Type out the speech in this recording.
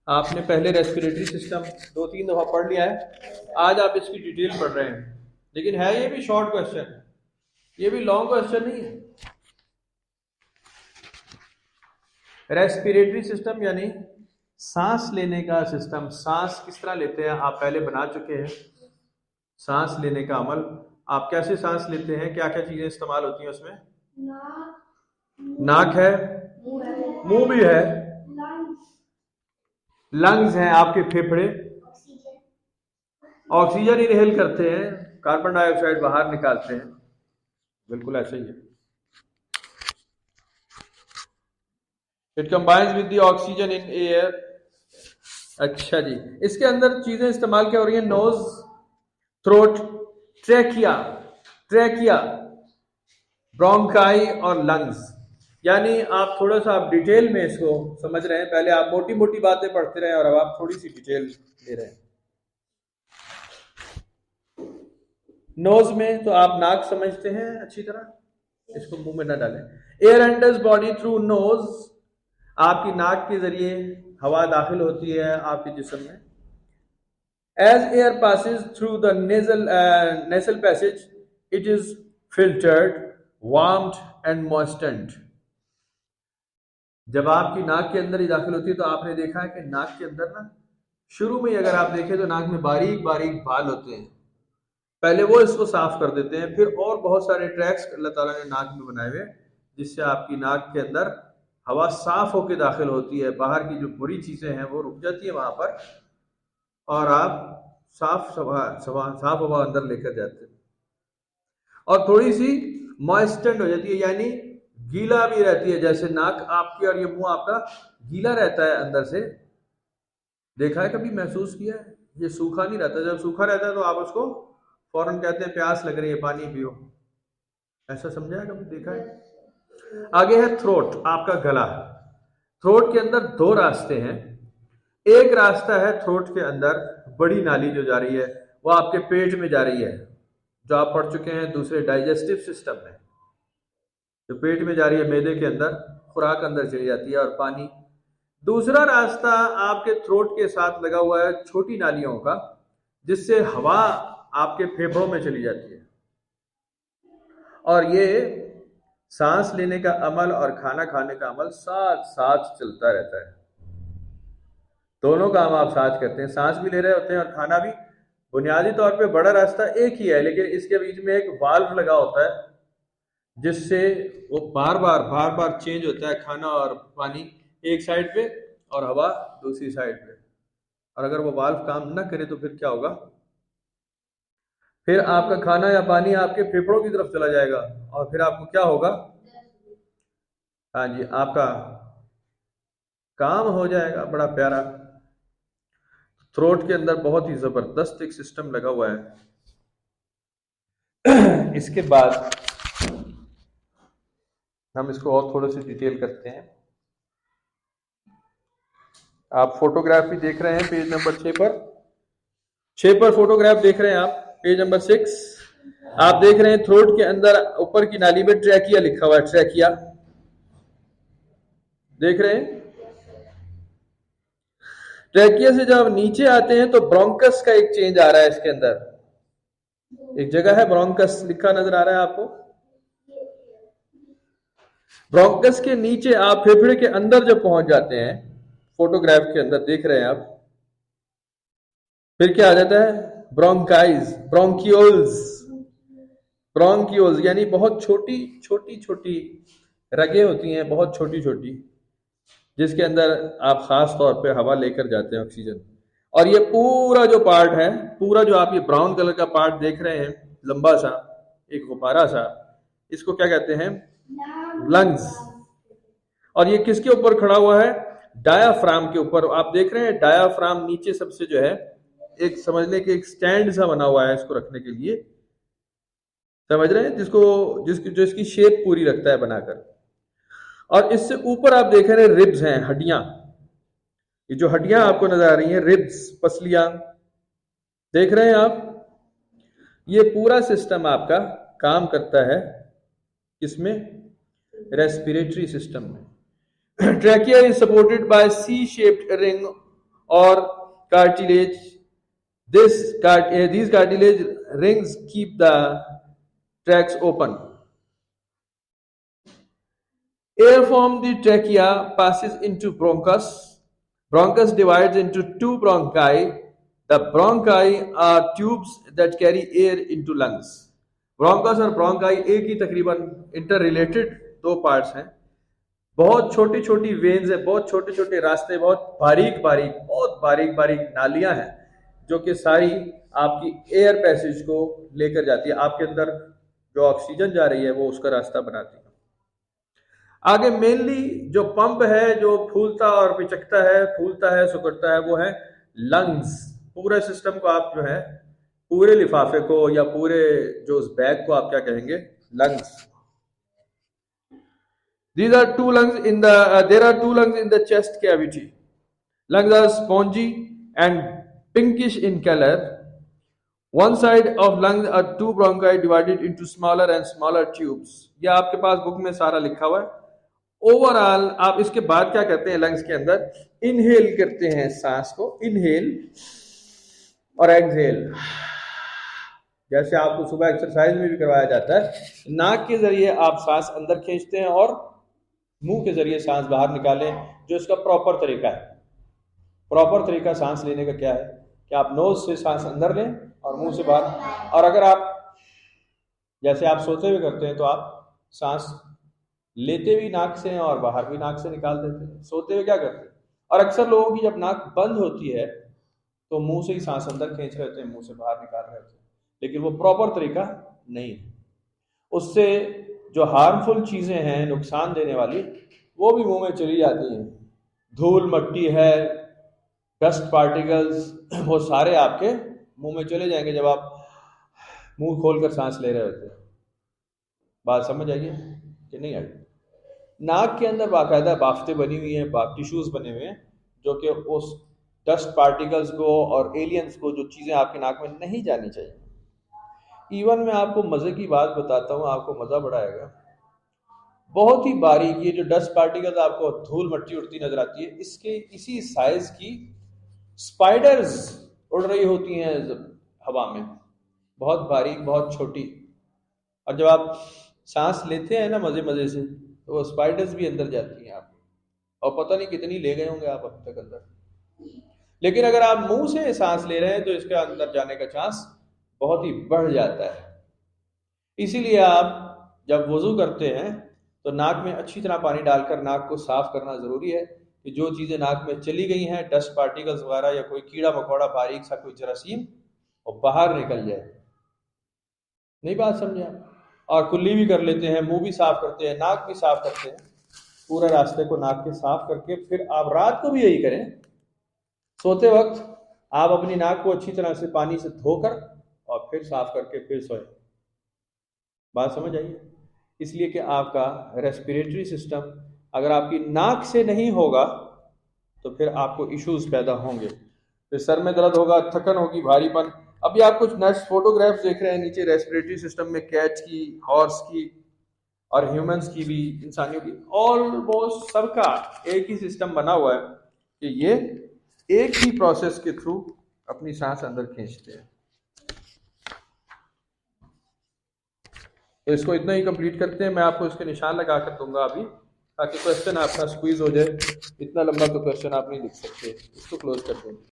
आपने पहले respiratory system 2-3 दफा पढ़ लिया है, आज आप इसकी डिटेल पढ़ रहे हैं। लेकिन है ये भी शॉर्ट क्वेश्चन, ये भी लॉन्ग क्वेश्चन नहीं है। रेस्पिरेटरी सिस्टम यानी सांस लेने का सिस्टम। सांस किस तरह लेते हैं आप पहले बना चुके हैं। सांस लेने का अमल, आप कैसे सांस लेते हैं, क्या क्या चीजें इस्तेमाल होती हैं उसमें। नाक है, मुंह भी है, लंग्स हैं आपके फेफड़े, ऑक्सीजन इनहेल करते हैं, कार्बन डाइऑक्साइड बाहर निकालते हैं। बिल्कुल ऐसा ही है। It combines with the oxygen in air. अच्छा जी, इसके अंदर चीजें इस्तेमाल क्या हो रही है। Nose, throat, trachea, trachea, bronchi और लंग्स। यानी आप थोड़ा सा आप डिटेल में इसको समझ रहे हैं। पहले आप मोटी मोटी बातें पढ़ते रहे और अब आप थोड़ी सी डिटेल ले रहे हैं। नोज में तो आप नाक समझते हैं अच्छी तरह, इसको मुंह में ना डालें। Air enters body through nose, आपकी नाक के जरिए हवा दाखिल होती है आपके जिस्म में। As air passes through the nasal passage it is filtered, warmed and moistened. जब आपकी नाक के अंदर ही दाखिल होती है तो आपने देखा है कि नाक के अंदर ना, शुरू में अगर आप देखें तो नाक में बारीक बारीक बाल होते हैं, पहले वो इसको साफ कर देते हैं। फिर और बहुत सारे ट्रैक्स अल्लाह ताला ने नाक में बनाए हुए जिससे आपकी नाक के अंदर हवा साफ होकर दाखिल होती है। बाहर की जो बुरी चीजें हैं वो रुक जाती है वहां पर और आप साफ हवा अंदर लेकर जाते हैं। और थोड़ी सी मॉइस्टेंड हो जाती है, यानी गीला भी रहती है। जैसे नाक आपकी और ये मुंह आपका गीला रहता है अंदर से, देखा है कभी, महसूस किया है। ये सूखा नहीं रहता। जब सूखा रहता है तो आप उसको फौरन कहते हैं प्यास लग रही है, पानी पियो। ऐसा समझा है कभी, देखा है। आगे है थ्रोट, आपका गला। थ्रोट के अंदर दो रास्ते हैं। एक रास्ता है थ्रोट के अंदर, बड़ी नाली जो जा रही है वो आपके पेट में जा रही है, जो आप पढ़ चुके हैं दूसरे डाइजेस्टिव सिस्टम में। जो पेट में जा रही है, मैदे के अंदर खुराक अंदर चली जाती है और पानी। दूसरा रास्ता आपके थ्रोट के साथ लगा हुआ है छोटी नालियों का, जिससे हवा आपके फेफड़ों में चली जाती है। और ये सांस लेने का अमल और खाना खाने का अमल साथ साथ चलता रहता है। दोनों काम आप साथ करते हैं, सांस भी ले रहे होते हैं और खाना भी। बुनियादी तौर पे बड़ा रास्ता एक ही है, लेकिन इसके बीच में एक वाल्व लगा होता है जिससे वो बार बार चेंज होता है, खाना और पानी एक साइड पे और हवा दूसरी साइड पे। और अगर वो वाल्व काम ना करे तो फिर क्या होगा, फिर आपका खाना या पानी आपके फेफड़ों की तरफ चला जाएगा और फिर आपको क्या होगा। हाँ जी, आपका काम हो जाएगा बड़ा प्यारा। थ्रोट के अंदर बहुत ही जबरदस्त एक सिस्टम लगा हुआ है। इसके बाद हम इसको और थोड़े से डिटेल करते हैं। आप फोटोग्राफ भी देख रहे हैं पेज नंबर 6 पर फोटोग्राफ देख रहे हैं आप, पेज नंबर 6। आप देख रहे हैं थ्रोट के अंदर ऊपर की नाली में ट्रैकिया लिखा हुआ है, ट्रैकिया देख रहे हैं। ट्रैकिया से जब नीचे आते हैं तो ब्रोंकस का एक चेंज आ रहा है। इसके अंदर एक जगह है ब्रोंकस लिखा नजर आ रहा है आपको। ब्रोंकस के नीचे आप फेफड़े के अंदर जब पहुंच जाते हैं, फोटोग्राफ के अंदर देख रहे हैं आप, फिर क्या आ जाता है, ब्रोंकाइज, ब्रोंकियोल्स। ब्रोंकियोल्स यानी बहुत छोटी छोटी रगें होती हैं, बहुत छोटी छोटी, जिसके अंदर आप खास तौर पे हवा लेकर जाते हैं, ऑक्सीजन। और ये पूरा जो पार्ट है, पूरा जो आप ये ब्राउन कलर का पार्ट देख रहे हैं, लंबा सा एक गुब्बारा सा, इसको क्या कहते हैं, लंग्स। और ये किसके ऊपर खड़ा हुआ है, डायाफ्राम के ऊपर। आप देख रहे हैं डायाफ्राम नीचे सबसे जो है एक समझने के एक स्टैंड सा बना हुआ है इसको रखने के लिए, समझ रहे हैं, जो इसकी शेप पूरी रखता है बनाकर। और इससे ऊपर आप देख रहे हैं रिब्स हैं, हड्डियां। ये जो हड्डियां आपको नजर आ रही हैं, रिब्स, पसलियां देख रहे हैं आप। ये पूरा सिस्टम आपका काम करता है इसमें, रेस्पिरेटरी सिस्टम में। Trachea is supported by C shaped ring और cartilage, these cartilage rings keep the tracts open. Air from the trachea passes into bronchus. Bronchus divides into two bronchi. The bronchi are tubes that carry air into lungs. Bronchus और bronchi एक ही तकरीबन interrelated दो parts हैं। बहुत छोटी छोटी veins है, बहुत छोटे छोटे रास्ते, बहुत बारीक बारीक नालियां हैं जो कि सारी आपकी एयर पैसेज को लेकर जाती है। आपके अंदर जो ऑक्सीजन जा रही है वो उसका रास्ता बनाती है। आगे मेनली जो पंप है, जो फूलता और पिचकता है, फूलता है सुकड़ता है, वो है लंग्स। पूरे सिस्टम को आप जो है, पूरे लिफाफे को या पूरे जो उस बैग को आप क्या कहेंगे? Lungs. There are two lungs in the chest cavity. Lungs are spongy and pinkish in color. One side of lungs are two bronchi divided into smaller and smaller tubes. यह आपके पास बुक में सारा लिखा हुआ है। ओवरऑल आप इसके बाद क्या करते हैं? लंग्स के अंदर इनहेल करते हैं सांस को, इनहेल और एक्सहेल। जैसे आपको सुबह एक्सरसाइज में भी करवाया जाता है, नाक के जरिए आप सांस अंदर खींचते हैं और मुंह के जरिए सांस बाहर निकालें, जो इसका प्रॉपर तरीका है। प्रॉपर तरीका सांस लेने का क्या है कि आप नोज से सांस अंदर लें और मुंह से बाहर। और अगर आप जैसे आप सोते हुए करते हैं तो आप सांस लेते भी नाक से हैं और बाहर भी नाक से निकाल देते हैं। सोते हुए क्या करते हैं? और अक्सर लोगों की जब नाक बंद होती है तो मुंह से ही सांस अंदर खींच रहे होते हैं, मुंह से बाहर निकाल रहे होते हैं, लेकिन वो प्रॉपर तरीका नहीं है। उससे जो हार्मफुल चीजें हैं, नुकसान देने वाली, वो भी मुंह में चली जाती हैं। धूल मट्टी है, डस्ट पार्टिकल्स, वो सारे आपके मुंह में चले जाएंगे जब आप मुंह खोलकर सांस ले रहे होते हैं। बात समझ आई है कि नहीं आई? नाक के अंदर बाकायदा बाफ्तें बनी हुई हैं, टिश्यूज बने हुए हैं, जो कि उस डस्ट पार्टिकल्स को और एलियंस को, जो चीजें आपके नाक में नहीं जानी चाहिए। इवन मैं आपको मजे की बात बताता हूँ, आपको मजा बड़ा आएगा। बहुत ही बारीक ये जो डस्ट पार्टिकल्स आपको धूल मट्टी उड़ती नजर आती है, इसके इसी साइज की स्पाइडर्स उड़ रही होती हैं हवा में, बहुत बारीक, बहुत छोटी। और जब आप सांस लेते हैं ना मजे मजे से, तो वो स्पाइडर्स भी अंदर जाती हैं आप, और पता नहीं कितनी ले गए होंगे आप अब तक अंदर। लेकिन अगर आप मुंह से सांस ले रहे हैं तो इसके अंदर जाने का चांस बहुत ही बढ़ जाता है। इसीलिए आप जब वुजू करते हैं तो नाक में अच्छी तरह पानी डालकर नाक को साफ करना जरूरी है, कि जो चीजें नाक में चली गई हैं, डस्ट पार्टिकल्स वगैरह या कोई कीड़ा मकोड़ा बारीक सा कोई जरासीम, और बाहर निकल जाए। नहीं बात समझे आप? और कुल्ली भी कर लेते हैं, मुंह भी साफ करते हैं, नाक भी साफ करते हैं, पूरे रास्ते को नाक के साफ करके फिर आप रात को भी यही करें। सोते वक्त आप अपनी नाक को अच्छी तरह से पानी से धोकर और फिर साफ करके फिर सोए। बात समझ आई? इसलिए कि आपका रेस्पिरेटरी सिस्टम अगर आपकी नाक से नहीं होगा तो फिर आपको इश्यूज पैदा होंगे, फिर सर में दर्द होगा, थकन होगी, भारीपन। अभी आप कुछ नेक्स्ट फोटोग्राफ्स देख रहे हैं नीचे रेस्पिरेटरी सिस्टम में, कैट्स की, हॉर्स की और ह्यूमंस की भी, इंसानियों की, ऑलमोस्ट सबका एक ही सिस्टम बना हुआ है कि ये एक ही प्रोसेस के थ्रू अपनी सांस अंदर खींचते हैं। इसको इतना ही कंप्लीट करते हैं। मैं आपको इसके निशान लगा कर दूंगा अभी, ताकि क्वेश्चन अपना स्क्वीज हो जाए। इतना लंबा तो क्वेश्चन आप नहीं लिख सकते। इसको क्लोज कर देंगे।